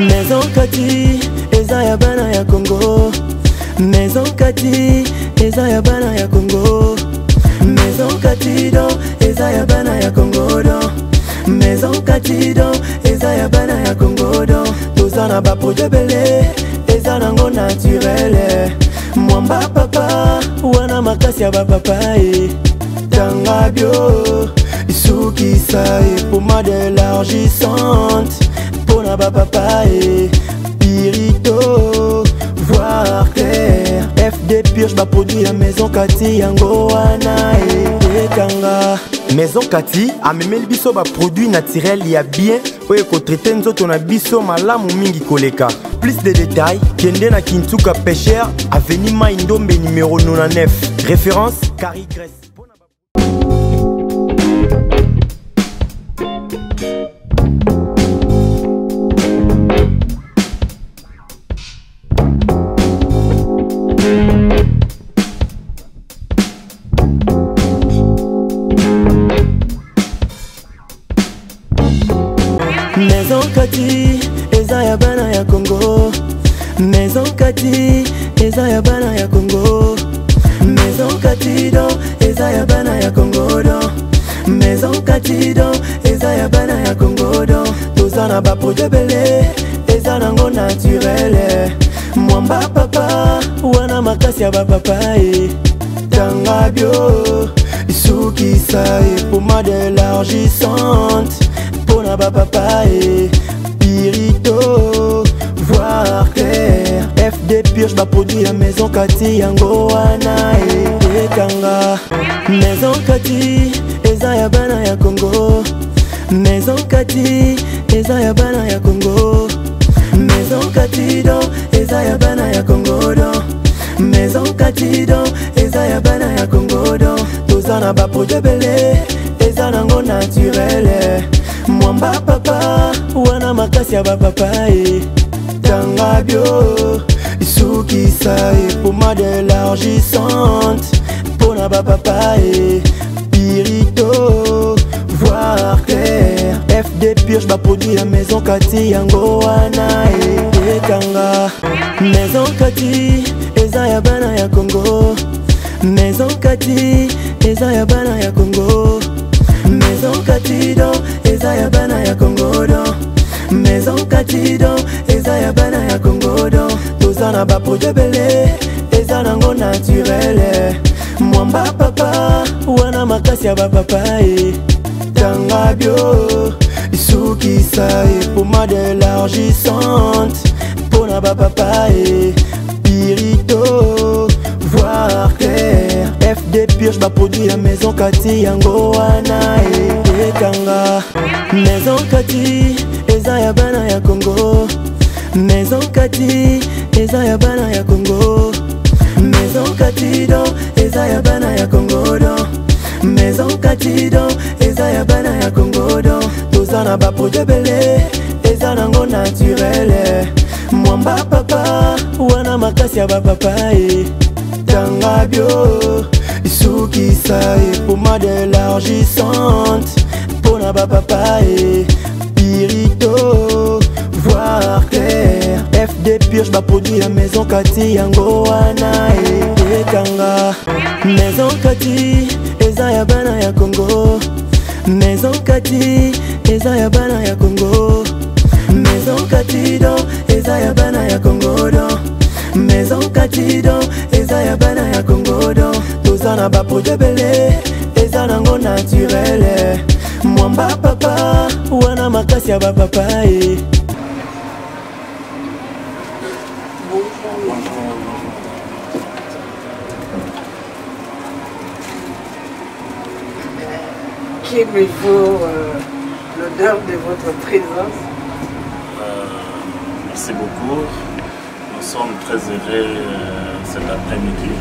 Maison Kati, eza ya bana ya Congo. Maison Kati, eza ya bana ya Congo. Maison Kati do, eza ya bana ya Congo do. Maison Kati do, eza ya bana ya Congo do. Tozana ba produit belé, eza nango naturel. Mwamba papa, wana makasi ya ba papa Tanga bio, isuki sae, pommade élargissante. Pona ba papa Pirito, voir clair. FD purge ba produit à Maison Kati, yango wana Tanga. Maison Kati a même le biso ba produit naturel ya bien pour que traiter nzoto na biso malamu mingi koleka. Plus de détails, kende na Kintuka Pêcheur, avenue Maindombe numéro 99. Référence Carrie Grèce. Maison Kati, eza ya bana ya Congo. Maison Kati, eza ya bana ya Congo. Maison Kati do, eza ya bana ya Congo do. Maison Kati do, eza ya bana ya Congo do. Tozana ba produit belé, eza nango naturel. Mwamba papa, wana makasi ya ba papa Tanga bio, isuki sae, pommade élargissante. Pona ba papa Pirito, voir clair. FD purge ba produit à Maison Kati, yango wana Tanga. Maison Kati, eza ya bana ya Congo. Maison Kati, eza ya bana ya Congo. Maison Kati do, eza ya bana ya Congo do. Maison Kati do, eza ya bana ya Congo do. Tozana ba produit belé, eza nango naturel. Mwamba papa, wana makasi ya ba papa Tanga bio, isuki sae, pommade élargissante. Pona ba papa Pirito, voir clair. FD purge ba produit à Maison Kati, yango wana Tanga. Maison Kati, eza ya bana ya Congo. Maison Kati, eza ya bana ya Congo. Maison Kati do, eza ya bana ya Congo do. Maison Kati do, eza ya bana ya Congo do. Tozana ba produit belé, eza nango naturel. Mwamba papa, wana makasi ya ba papa Tanga bio, isuki sae, pommade élargissante. Pona ba papa Pirito, voir clair. FD purge ba produit à Maison Kati, yango wana Tanga. Maison Kati, eza ya bana ya Congo. Maison Kati, eza ya bana ya Congo. Maison Kati do, eza ya bana ya Congo do. Maison Kati do, eza ya bana ya Congo do. Tozana ba produit belé, eza nango naturel. Mwamba papa, wana makasi ya ba papa Tanga bio, isuki sae, pommade élargissante. Pona ba papa Pirito, voir clair. FD purge ba produit à Maison Kati, yango wana Tanga. Maison Kati, eza ya bana ya Congo. Maison Kati, eza ya bana ya Congo. Maison Kati do, eza ya bana ya Congo do. Maison Kati do, eza ya bana ya Congo do. Tozana ba produit belé, eza nango naturel. Mwamba papa, wana makasi ya ba papa Qu'aimez-vous l'odeur de votre présence? Merci beaucoup. Nous sommes très heureux cet après-midi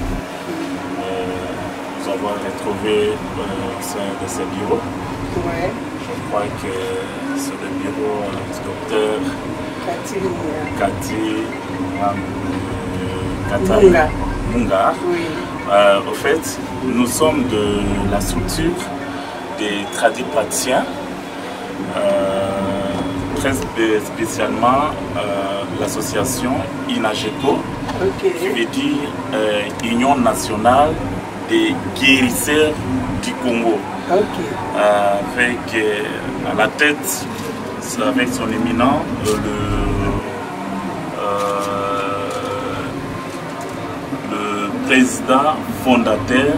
nous avoir retrouvés au sein de ce bureau. Ouais. Je crois que c'est le bureau du docteur Kati Munga. Oui. Au fait, nous sommes de la structure des tradipraticiens très spécialement l'association INAGECO, qui veut dire Union nationale des guérisseurs du Congo. Avec à la tête, avec son éminent, le président fondateur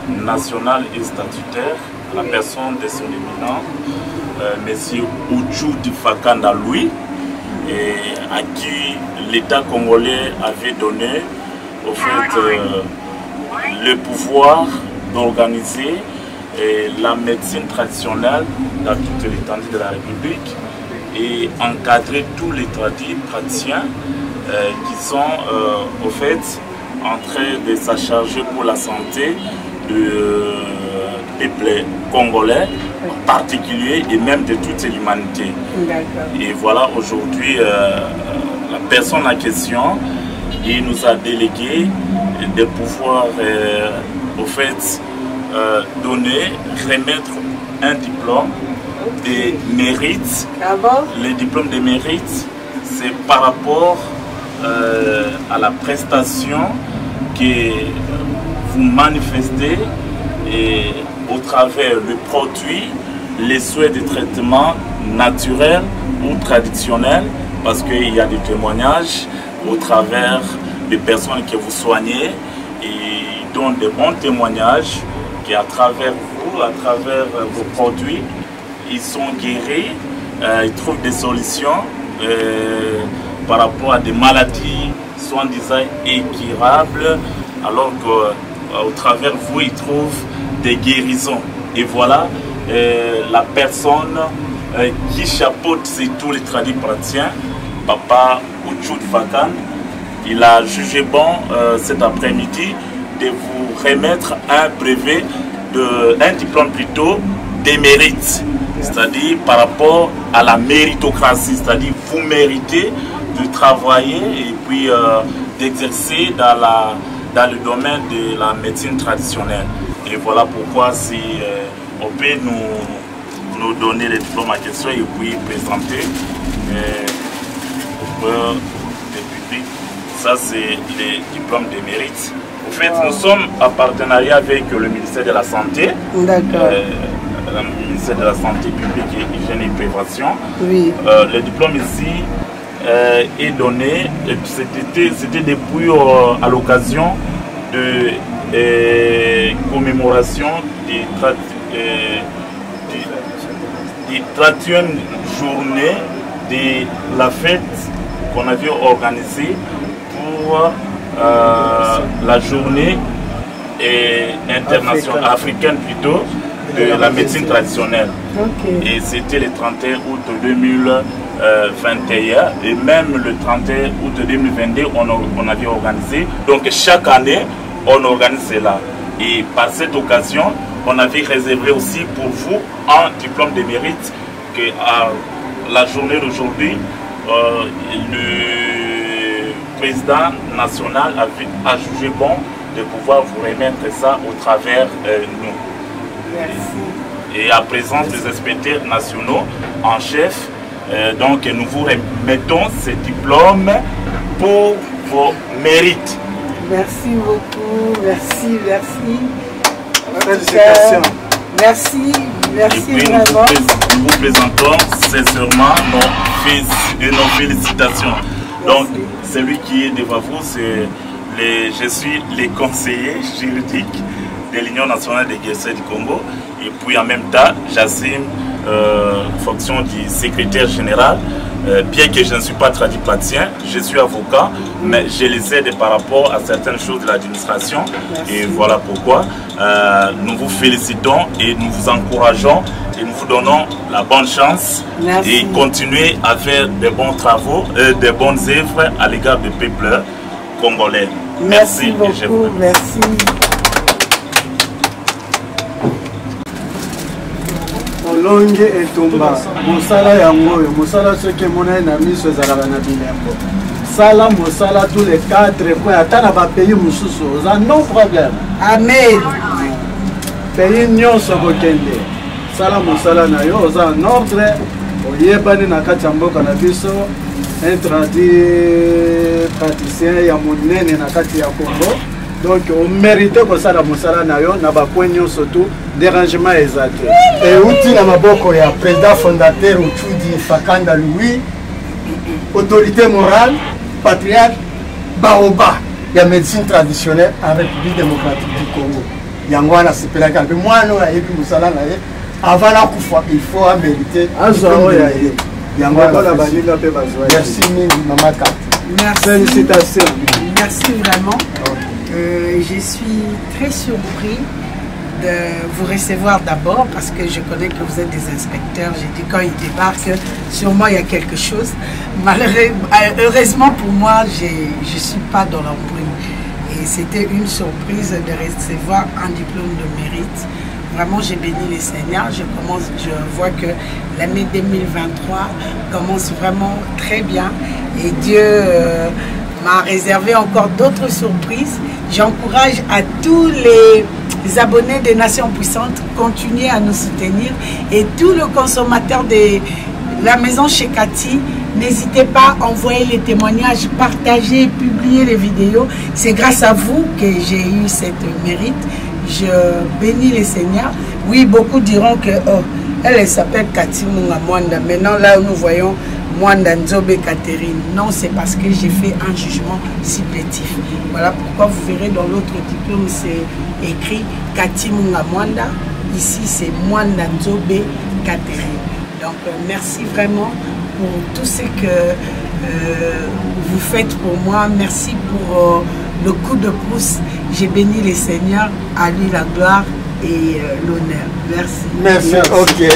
national et statutaire, la personne de son éminent, M. Oudjoudi Fakanda Louis, et à qui l'État congolais avait donné au fait le pouvoir d'organiser la médecine traditionnelle dans toute l'étendue de la République et encadrer tous les praticiens qui sont au fait en train de s'acharger pour la santé des peuple congolais en particulier et même de toute l'humanité. Et voilà, aujourd'hui, la personne en question, il nous a délégué de pouvoir au fait donner, remettre un diplôme de mérite. Le diplôme de mérite, c'est par rapport à la prestation que vous manifestez et au travers le produit, les souhaits de traitement naturel ou traditionnel, parce qu'il y a des témoignages au travers des personnes que vous soignez et donnent de bons témoignages qu'à travers vous, à travers vos produits, ils sont guéris, ils trouvent des solutions par rapport à des maladies soi-disant incurables, alors qu'au travers vous, ils trouvent des guérisons. Et voilà la personne qui chapeaute tous les praticiens, Papa Oudjoudi Fakanda. Il a jugé bon cet après-midi de vous remettre un brevet, un diplôme plutôt des mérites, c'est-à-dire par rapport à la méritocratie, c'est-à-dire vous méritez de travailler et puis d'exercer dans le domaine de la médecine traditionnelle. Et voilà pourquoi si on peut nous donner les diplômes en question et puis présenter au public. Ça c'est les diplômes de mérite. En fait, nous sommes en partenariat avec le ministère de la Santé. D'accord. Le ministère de la Santé publique et hygiène et prévention. Oui. Le diplôme ici est donné, c'était depuis à l'occasion de commémoration des 31e journée de la fête qu'on avait organisée pour la journée internationale africaine plutôt de la médecine traditionnelle. Et c'était le 31 août 2021 et même le 31 août 2022 on avait organisé. Donc chaque année on organise cela. Et par cette occasion on avait réservé aussi pour vous un diplôme de mérite que à la journée d'aujourd'hui le président national a jugé bon de pouvoir vous remettre ça au travers nous. Merci. Et à présence des inspecteurs nationaux en chef, donc nous vous remettons ce diplôme pour vos mérites. Merci beaucoup, merci, merci. Félicitations. Merci, merci et puis vraiment. Nous vous présentons sincèrement nos félicitations. Donc, celui qui est devant vous, je suis le conseiller juridique de l'Union nationale des guérisseurs du Congo. Et puis en même temps, j'assume fonction du secrétaire général. Bien que je ne suis pas tradipraticien, je suis avocat, mais je les aide par rapport à certaines choses de l'administration. Et voilà pourquoi nous vous félicitons et nous vous encourageons et nous vous donnons la bonne chance. Merci. Et continuer à faire de bons travaux, de bonnes œuvres à l'égard du peuple congolais. Merci beaucoup, merci. Longue et tomba mosala yango mosala soki mona na miso ezalaka na bilembo sala mosala tous les 4 points ata na bapays mosusu oza no problème. Amen. Pays nyonso kokende sala mosala na yo oza en ordre oyebani na kati ya mboka na biso un praticien ya monene na kati ya Congo. Donc on mérite kosala mosala na yo na bapoint nyonso tu dérangement eza te. Euti na maboko ya président fondateur Uchudi Fakanda Louis, autorité morale, patriarche Baoba ya médecine traditionnelle en République démocratique du Congo. Yango wana sepelaka mpe mwana oyo ayebi mosala na ye avant na kufa il faut amériter azwa oyo aye. Yango wana baninga mpe bazwa. Merci mingi Maman Kati. Merci. Félicitations. Merci vraiment. Je suis très surpris de vous recevoir d'abord parce que je connais que vous êtes des inspecteurs. J'ai dit quand ils débarquent, sûrement il y a quelque chose. Heureusement pour moi, je ne suis pas dans l'embrouille. Et c'était une surprise de recevoir un diplôme de mérite. Vraiment, j'ai béni les Seigneurs. Je vois que l'année 2023 commence vraiment très bien. Et Dieu m'a réservé encore d'autres surprises. J'encourage à tous les abonnés des Nations Puissantes continuer à nous soutenir. Et tous les consommateurs de la maison chez Cathy, n'hésitez pas à envoyer les témoignages, partager, publier les vidéos. C'est grâce à vous que j'ai eu cette mérite. Je bénis les Seigneurs. Oui, beaucoup diront que elle s'appelle Cathy Munga Mwanda. Maintenant, là où nous voyons Mwanda Nzobe Catherine. Non, c'est parce que j'ai fait un jugement supplétif. Voilà pourquoi vous verrez dans l'autre diplôme, c'est écrit Cathy Munga Mwanda. Ici, c'est Mwanda Nzobe Catherine. Donc, merci vraiment pour tout ce que vous faites pour moi. Merci pour le coup de pouce. J'ai béni les Seigneurs, à lui la gloire et l'honneur. Merci. Merci. Ok.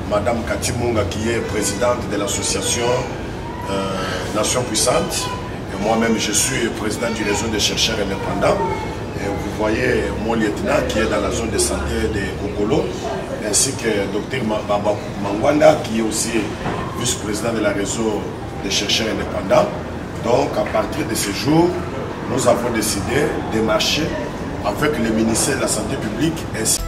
Madame Cathy Munga qui est présidente de l'association Nations Puissantes. Et moi-même, je suis président du réseau des chercheurs indépendants. Et vous voyez mon lieutenant qui est dans la zone de santé de Kokolo, ainsi que Dr Baba Mangwanda qui est aussi vice-président de la réseau des chercheurs indépendants. Donc, à partir de ce jour, nous avons décidé de marcher avec le ministère de la Santé publique ainsi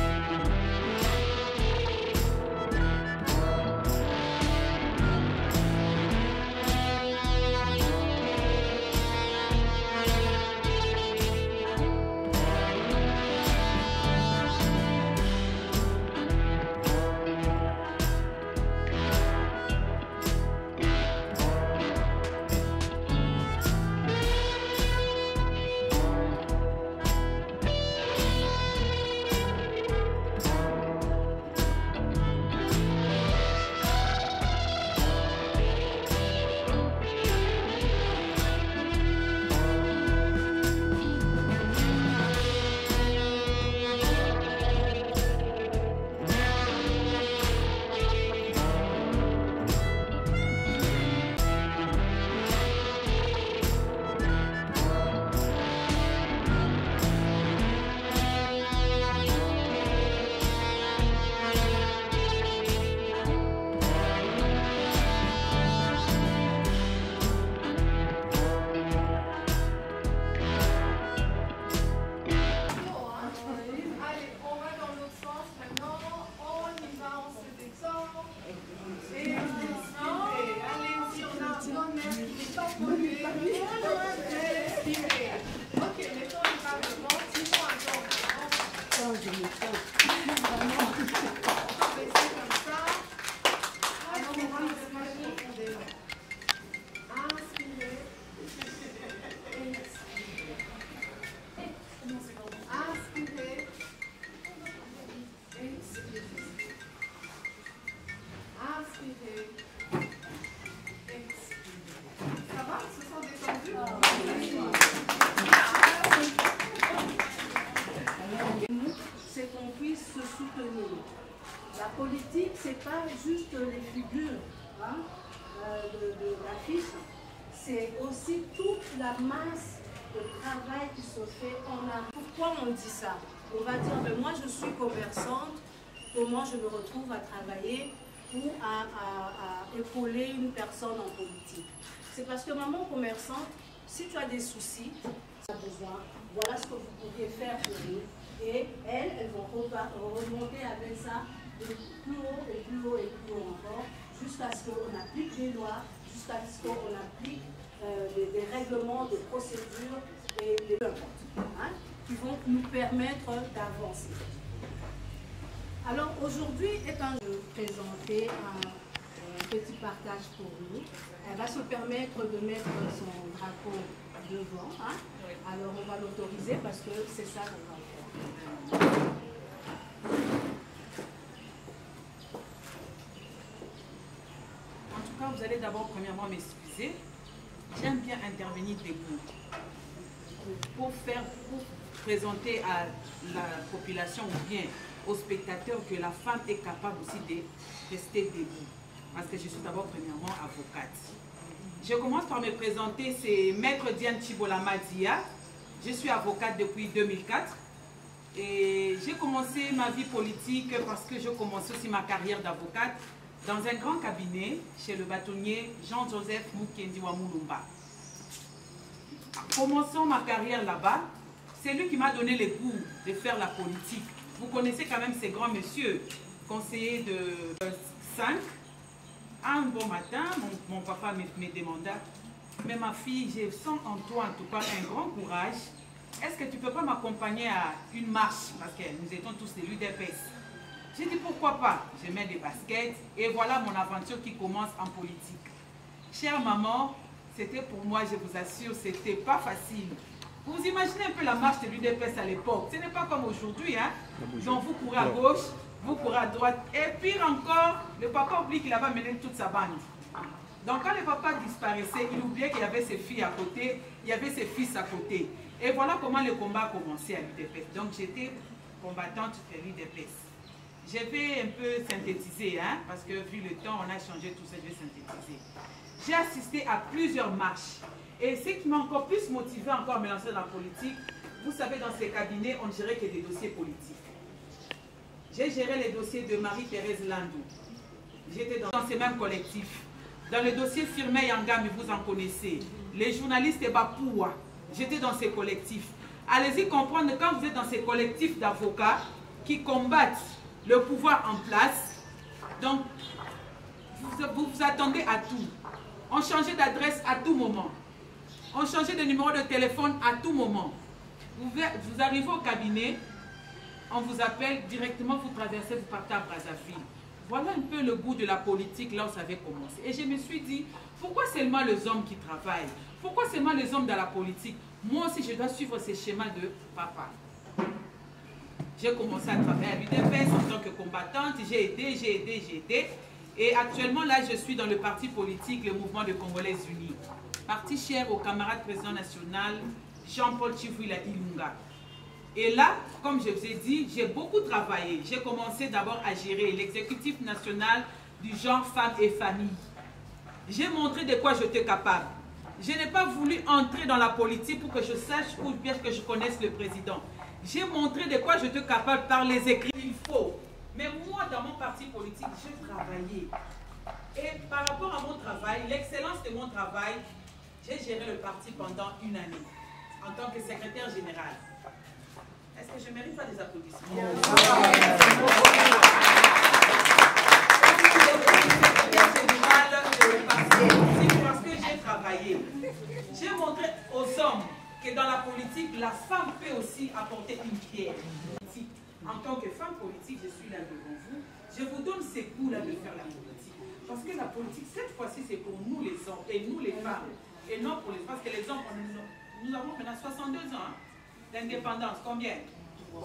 c'est pas juste les figures hein, de l'affiche, c'est aussi toute la masse de travail qui se fait en amont. Pourquoi on dit ça? On va dire, mais moi je suis commerçante, comment je me retrouve à travailler ou à épauler une personne en politique? C'est parce que maman commerçante, si tu as des soucis, tu as besoin, voilà ce que vous pourriez faire pour nous. Et elles vont remonter avec ça de plus haut et plus haut et plus haut encore, jusqu'à ce qu'on applique les lois, jusqu'à ce qu'on applique des règlements, des procédures et des peu importe, hein, qui vont nous permettre d'avancer. Alors aujourd'hui, étant de présenter un petit partage pour nous, elle va se permettre de mettre son drapeau devant. Hein. Alors on va l'autoriser parce que c'est ça qu'on va faire. En tout cas, vous allez d'abord premièrement m'excuser. J'aime bien intervenir debout pour présenter à la population ou bien aux spectateurs que la femme est capable aussi de rester debout. Parce que je suis d'abord premièrement avocate. Je commence par me présenter, c'est Maître Diane Chibolama Dia. Je suis avocate depuis 2004 et j'ai commencé ma vie politique parce que je commençais aussi ma carrière d'avocate dans un grand cabinet chez le bâtonnier Jean-Joseph Mukendi Wamulumba. Commençant ma carrière là-bas, c'est lui qui m'a donné le goût de faire la politique. Vous connaissez quand même ces grands messieurs, conseillers de 5. Un bon matin, mon papa me demanda, mais ma fille, je sens en toi en tout cas un grand courage. Est-ce que tu ne peux pas m'accompagner à une marche? Parce que nous étions tous de l'UDPS. J'ai dit pourquoi pas. Je mets des baskets et voilà mon aventure qui commence en politique. Chère maman, c'était pour moi, je vous assure, c'était pas facile. Vous imaginez un peu la marche de l'UDPS à l'époque. Ce n'est pas comme aujourd'hui. Hein? Donc vous courez à gauche, vous courez à droite. Et pire encore, le papa oublie qu'il avait mené toute sa bande. Donc quand le papa disparaissait, il oubliait qu'il y avait ses filles à côté, il y avait ses fils à côté. Et voilà comment le combat a commencé à l'UDPS. Donc j'étais combattante de l'UDPS. Je vais un peu synthétiser, hein, parce que vu le temps, on a changé tout ça, je vais synthétiser. J'ai assisté à plusieurs marches. Et ce qui m'a encore plus motivé encore à me lancer dans la politique, vous savez, dans ces cabinets, on ne gérait que des dossiers politiques. J'ai géré les dossiers de Marie-Thérèse Landou. J'étais dans ces mêmes collectifs. Dans le dossier Firmé Yangami, vous en connaissez. Les journalistes Bapoua, j'étais dans ces collectifs. Allez-y comprendre que quand vous êtes dans ces collectifs d'avocats qui combattent le pouvoir en place, donc vous vous attendez à tout. On changeait d'adresse à tout moment. On changeait de numéro de téléphone à tout moment. Vous arrivez au cabinet, on vous appelle directement, vous traversez, vous partez à Brazzaville. Voilà un peu le goût de la politique, là où ça avait commencé. Et je me suis dit, pourquoi seulement les hommes qui travaillent? Pourquoi seulement les hommes dans la politique? Moi aussi, je dois suivre ces schémas de papa. J'ai commencé à travailler à l'UDPS en tant que combattante. J'ai aidé. Et actuellement, là, je suis dans le parti politique, le mouvement de Congolais Unis. Parti cher au camarade président national Jean-Paul Chifuila Ilunga. Et là, comme je vous ai dit, j'ai beaucoup travaillé. J'ai commencé d'abord à gérer l'exécutif national du genre femmes et famille. J'ai montré de quoi j'étais capable. Je n'ai pas voulu entrer dans la politique pour que je sache ou bien que je connaisse le président. J'ai montré de quoi j'étais capable par les écrits. Il faut. Mais moi, dans mon parti politique, j'ai travaillé. Et par rapport à mon travail, l'excellence de mon travail, j'ai géré le parti pendant une année en tant que secrétaire général. Est-ce que je mérite pas des applaudissements? C'est parce que j'ai travaillé. J'ai montré aux hommes que dans la politique, la femme peut aussi apporter une pierre. En tant que femme politique, je suis là devant vous. Je vous donne ces coups-là de faire la politique. Parce que la politique, cette fois-ci, c'est pour nous les hommes et nous les femmes. Et non pour les femmes, parce que les hommes, nous avons maintenant 62 ans d'indépendance. Combien?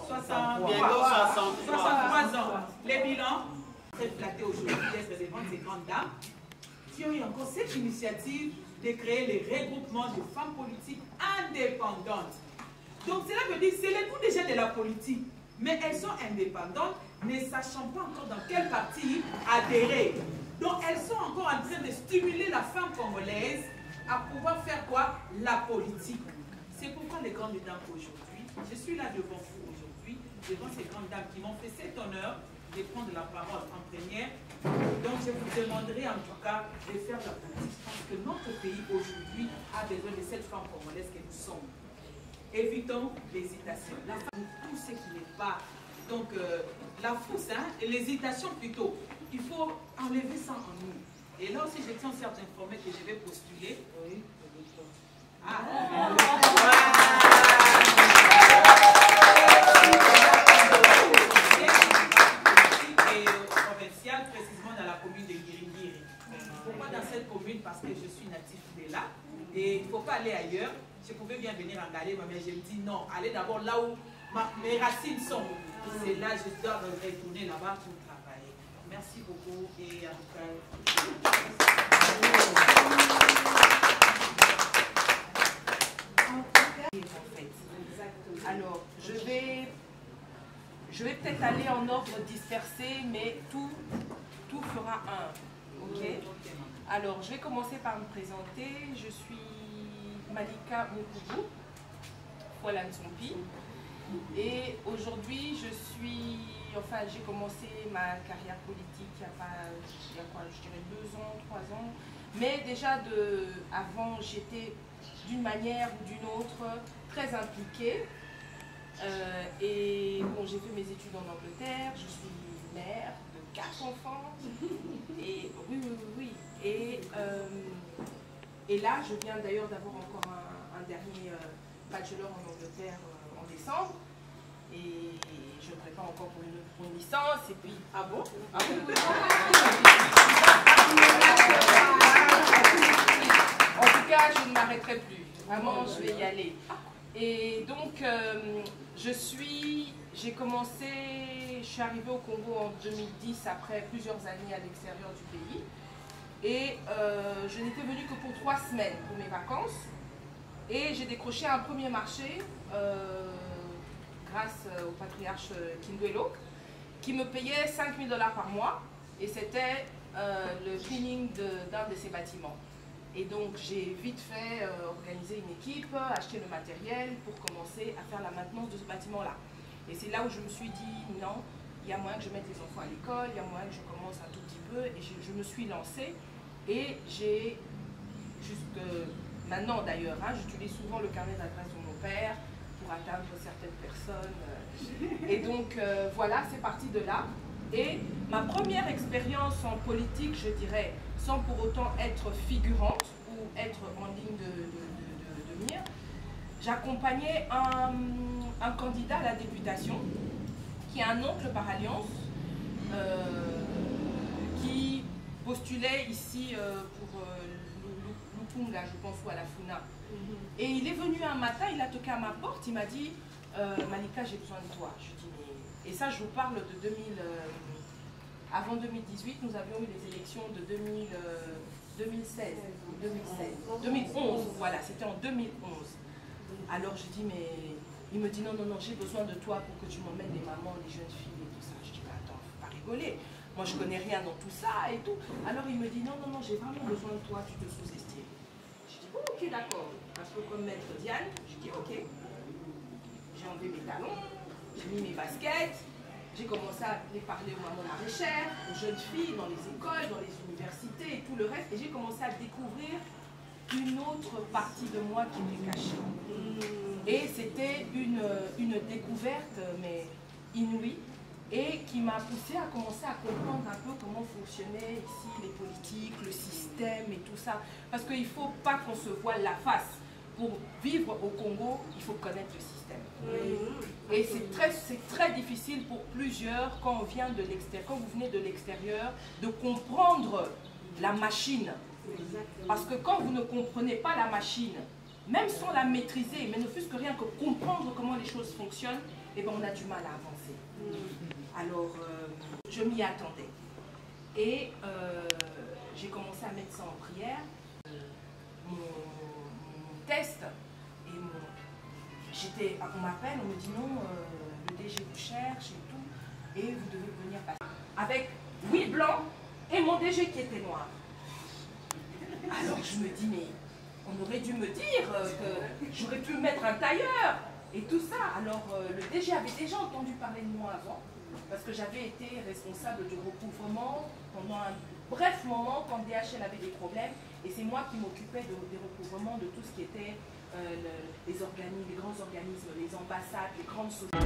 63 ans. Les bilans, très flattés aujourd'hui d'être devant ces grandes dames qui ont eu encore cette initiative de créer les regroupements de femmes politiques indépendantes. Donc cela veut dire que c'est le goût déjà de la politique, mais elles sont indépendantes ne sachant pas encore dans quel parti adhérer. Donc elles sont encore en train de stimuler la femme congolaise à pouvoir faire quoi? La politique. C'est pourquoi les grandes dames aujourd'hui, je suis là devant vous aujourd'hui, devant ces grandes dames qui m'ont fait cet honneur de prendre la parole en première. Donc je vous demanderai en tout cas de faire la politique parce que notre pays aujourd'hui a besoin de cette femme congolaise que nous sommes. Évitons l'hésitation. La femme, tout ce qui n'est pas. Donc la fausse, l'hésitation plutôt. Il faut enlever ça en nous. Et là aussi, je tiens certes informé que je vais postuler. Oui. Provinciale, précisément dans la commune de Giringiri. Pourquoi dans cette commune? Parce que je suis natif de là. Et il ne faut pas aller ailleurs. Je pouvais bien venir en Galais, mais je me dis non, allez d'abord là où mes racines sont. C'est là que je dois retourner là-bas pour travailler. Merci beaucoup et en tout cas. Alors, je vais peut-être aller en ordre dispersé, mais tout fera un. Ok. Alors, je vais commencer par me présenter. Je suis Malika Mukubu, Voilà Ntsompi. Et aujourd'hui, j'ai commencé ma carrière politique il y a quoi, je dirais 2 ans, 3 ans. Mais déjà, avant, j'étais d'une manière ou d'une autre très impliquée. Et bon, j'ai fait mes études en Angleterre, je suis mère de 4 enfants. Et oui. Et là, je viens d'ailleurs d'avoir encore un dernier bachelor en Angleterre en décembre. Et je me prépare encore pour une licence. Et puis, ah bon? Ah oui. En tout cas, je ne m'arrêterai plus. Vraiment, je vais y aller. Et donc, je suis arrivée au Congo en 2010 après plusieurs années à l'extérieur du pays. Et je n'étais venue que pour 3 semaines pour mes vacances. Et j'ai décroché un premier marché grâce au patriarche Kindwelo qui me payait 5 000 $ par mois. Et c'était le cleaning d'un de ses bâtiments. Et donc j'ai vite fait organiser une équipe, acheter le matériel pour commencer à faire la maintenance de ce bâtiment-là. Et c'est là où je me suis dit non, il y a moyen que je mette les enfants à l'école, il y a moyen que je commence un tout petit peu. Et je me suis lancée et j'ai, jusque maintenant d'ailleurs, j'utilise souvent le carnet d'adresse de mon père pour atteindre certaines personnes. Et donc voilà, c'est parti de là. Et ma première expérience en politique, je dirais, sans pour autant être figurante ou être en ligne de mire, j'accompagnais un candidat à la députation qui est un oncle par alliance qui postulait ici pour Lupunga, je pense, ou à la Funa. Et il est venu un matin, il a toqué à ma porte, il m'a dit Malika, j'ai besoin de toi. Je dis, mais... Et ça, je vous parle de avant 2018, nous avions eu les élections de 2011, voilà, c'était en 2011. Alors je dis, mais il me dit non, j'ai besoin de toi pour que tu m'emmènes les mamans, les jeunes filles et tout ça. Je dis, bah attends, faut pas rigoler, moi je connais rien dans tout ça et tout. Alors il me dit, non, j'ai vraiment besoin de toi, tu te sous-estimes. Je dis, oh, ok, d'accord, un peu comme maître Diane. Je dis, ok. J'ai enlevé mes talons, j'ai mis mes baskets. J'ai commencé à les parler aux mamans maraîchères, aux jeunes filles, dans les écoles, dans les universités et tout le reste. Et j'ai commencé à découvrir une autre partie de moi qui m'est cachée. Et c'était une découverte, mais inouïe, et qui m'a poussée à commencer à comprendre un peu comment fonctionnaient ici les politiques, le système et tout ça. Parce qu'il ne faut pas qu'on se voile la face. Pour vivre au Congo, il faut connaître le système. Et c'est très difficile pour plusieurs, quand on vient de l'extérieur, quand vous venez de l'extérieur, de comprendre la machine. Parce que quand vous ne comprenez pas la machine, même sans la maîtriser, mais ne fût-ce que rien que comprendre comment les choses fonctionnent, eh ben on a du mal à avancer. Alors, je m'y attendais. Et j'ai commencé à mettre ça en prière. Mon test et on m'appelle, on me dit non, le DG vous cherche et tout. et vous devez venir passer. Avec 8 blancs et mon DG qui était noir. Alors je me dis, mais on aurait dû me dire que j'aurais pu mettre un tailleur et tout ça. Alors le DG avait déjà entendu parler de moi avant, parce que j'avais été responsable du recouvrement pendant un bref moment quand DHL avait des problèmes, et c'est moi qui m'occupais des recouvrements de tout ce qui était les organismes, les grands organismes, les ambassades, les grandes sociétés.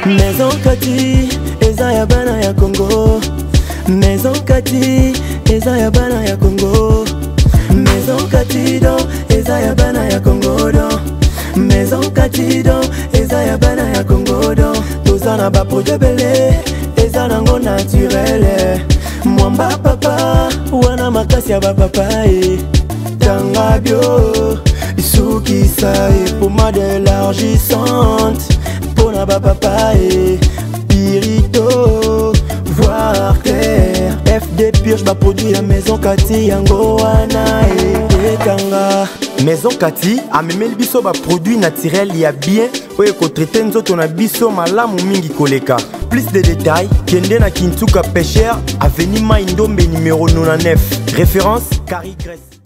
Maison Kati, eza ya bana ya Congo. Maison Kati, eza ya bana ya Congo. Maison Kati do, eza ya bana ya Congo do. Maison Kati do, eza ya bana ya Congo do. Tozana ba projet belé, eza nango naturel. Mwamba papa, wana makasi ya ba papa Tanga bio, Isukisa pommade élargissante. Pona ba papa Pirito, voir clair. FD Purge ba produit la Maison Kati yango wana Tanga. Maison Kati amemeli biso ba produit naturel ya bien oyo ko traiter nzoto na biso malamu mingi koleka. Plus de détails, kende na Kintuka Pêcheur, avenue Mai Ndombe numéro 99. Référence Carrie Grèce.